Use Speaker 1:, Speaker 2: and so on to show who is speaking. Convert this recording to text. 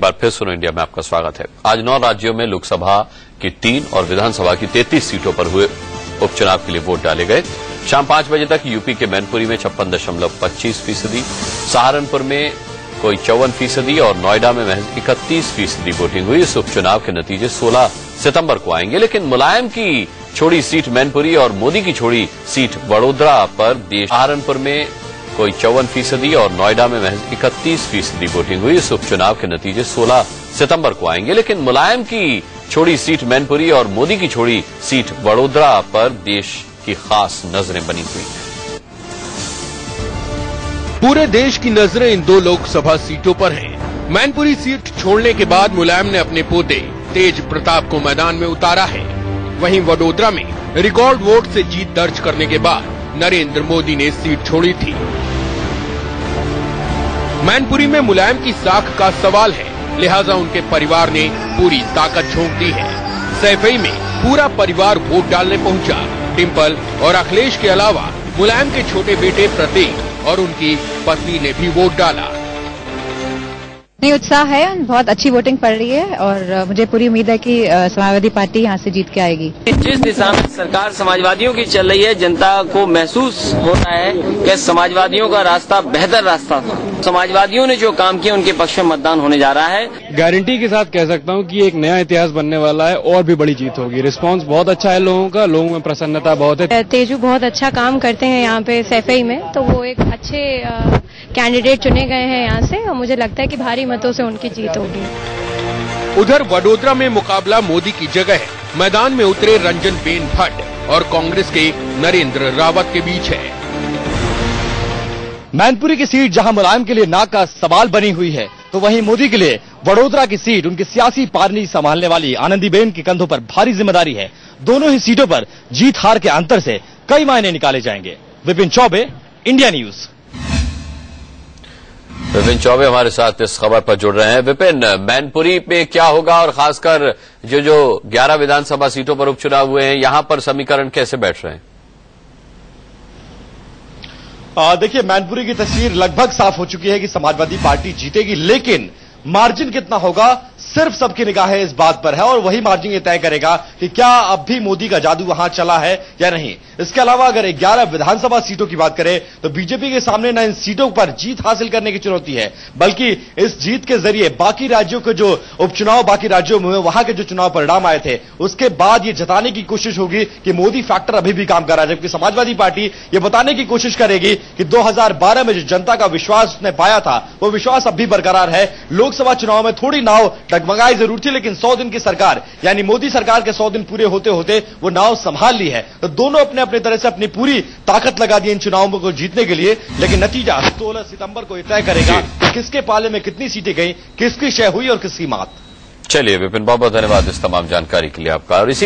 Speaker 1: बार फिर सुनो इंडिया में आपका स्वागत है। आज 9 राज्यों में लोकसभा की 3 और विधानसभा की 33 सीटों पर हुए उपचुनाव के लिए वोट डाले गए। शाम 5 बजे तक यूपी के मैनपुरी में 56.25%, सहारनपुर में कोई 54% और नोएडा में महज 31% वोटिंग हुई। इस उपचुनाव के नतीजे 16 सितंबर को आएंगे, लेकिन मुलायम की छोड़ी सीट मैनपुरी और मोदी की छोड़ी सीट वडोदरा पर देश सहारनपुर में कोई 54% और नोएडा में महज 31% वोटिंग हुई। इस उपचुनाव के नतीजे 16 सितंबर को आएंगे, लेकिन मुलायम की छोड़ी सीट मैनपुरी और मोदी की छोड़ी सीट वडोदरा पर देश की खास नजरें बनी हुई हैं।
Speaker 2: पूरे देश की नजरें इन 2 लोकसभा सीटों पर हैं। मैनपुरी सीट छोड़ने के बाद मुलायम ने अपने पोते तेज प्रताप को मैदान में उतारा है। वहीं वडोदरा में रिकॉर्ड वोट से जीत दर्ज करने के बाद नरेंद्र मोदी ने सीट छोड़ी थी। मैनपुरी में मुलायम की साख का सवाल है, लिहाजा उनके परिवार ने पूरी ताकत झोंक दी है। सैफई में पूरा परिवार वोट डालने पहुंचा। डिम्पल और अखिलेश के अलावा मुलायम के छोटे बेटे प्रतीक और उनकी पत्नी ने भी वोट डाला।
Speaker 3: नहीं, उत्साह है, बहुत अच्छी वोटिंग पड़ रही है और मुझे पूरी उम्मीद है कि समाजवादी पार्टी यहाँ से जीत के आएगी।
Speaker 4: जिस दिशा में सरकार समाजवादियों की चल रही है, जनता को महसूस होता है कि समाजवादियों का रास्ता बेहतर रास्ता था। समाजवादियों ने जो काम किया उनके पक्ष में मतदान होने जा रहा है।
Speaker 5: गारंटी के साथ कह सकता हूँ कि एक नया इतिहास बनने वाला है और भी बड़ी जीत होगी। रिस्पांस बहुत अच्छा है लोगों का, लोगों में प्रसन्नता बहुत है।
Speaker 3: तेजू बहुत अच्छा काम करते हैं यहाँ पे सैफई में, तो वो एक अच्छे कैंडिडेट चुने गए हैं यहाँ से और मुझे लगता है कि भारी मतों से उनकी जीत होगी।
Speaker 2: उधर वडोदरा में मुकाबला मोदी की जगह है। मैदान में उतरे रंजनबेन भट्ट और कांग्रेस के नरेंद्र रावत के बीच है।
Speaker 6: मैनपुरी की सीट जहां मुलायम के लिए नाक का सवाल बनी हुई है, तो वहीं मोदी के लिए वडोदरा की सीट उनकी सियासी पारनी संभालने वाली आनंदीबेन के कंधों पर भारी जिम्मेदारी है। दोनों ही सीटों पर जीत हार के अंतर से कई मायने निकाले जाएंगे। Vipin Choubey, India news.
Speaker 1: विपिन चौबे हमारे साथ इस खबर पर जुड़ रहे हैं। विपिन, मैनपुरी पे क्या होगा और खासकर जो 11 विधानसभा सीटों पर उपचुनाव हुए हैं, यहां पर समीकरण कैसे बैठ रहे हैं?
Speaker 6: देखिए, मैनपुरी की तस्वीर लगभग साफ हो चुकी है कि समाजवादी पार्टी जीतेगी, लेकिन मार्जिन कितना होगा सिर्फ सबकी निगाहें इस बात पर है और वही मार्जिन ये तय करेगा कि क्या अब भी मोदी का जादू वहां चला है या नहीं। इसके अलावा अगर 11 विधानसभा सीटों की बात करें तो बीजेपी के सामने न इन सीटों पर जीत हासिल करने की चुनौती है, बल्कि इस जीत के जरिए बाकी राज्यों के जो उपचुनाव बाकी राज्यों में हुए, वहां के जो चुनाव परिणाम आए थे, उसके बाद ये जताने की कोशिश होगी कि मोदी फैक्टर अभी भी काम कर रहा है। जबकि समाजवादी पार्टी ये बताने की कोशिश करेगी कि 2012 में जो जनता का विश्वास उसने पाया था, वो विश्वास अब भी बरकरार है। लोकसभा चुनाव में थोड़ी नाव डगमगाई जरूर थी, लेकिन 100 दिन की सरकार यानी मोदी सरकार के 100 दिन पूरे होते होते वो नाव संभाल ली है। तो दोनों अपने अपने तरह से अपनी पूरी ताकत लगा दी इन चुनावों को जीतने के लिए, लेकिन नतीजा 16 सितंबर को तय करेगा कि किसके पाले में कितनी सीटें गई, किसकी शय हुई और किसकी मात।
Speaker 1: चलिए विपिन, बहुत बहुत धन्यवाद इस तमाम जानकारी के लिए आपका। और इसी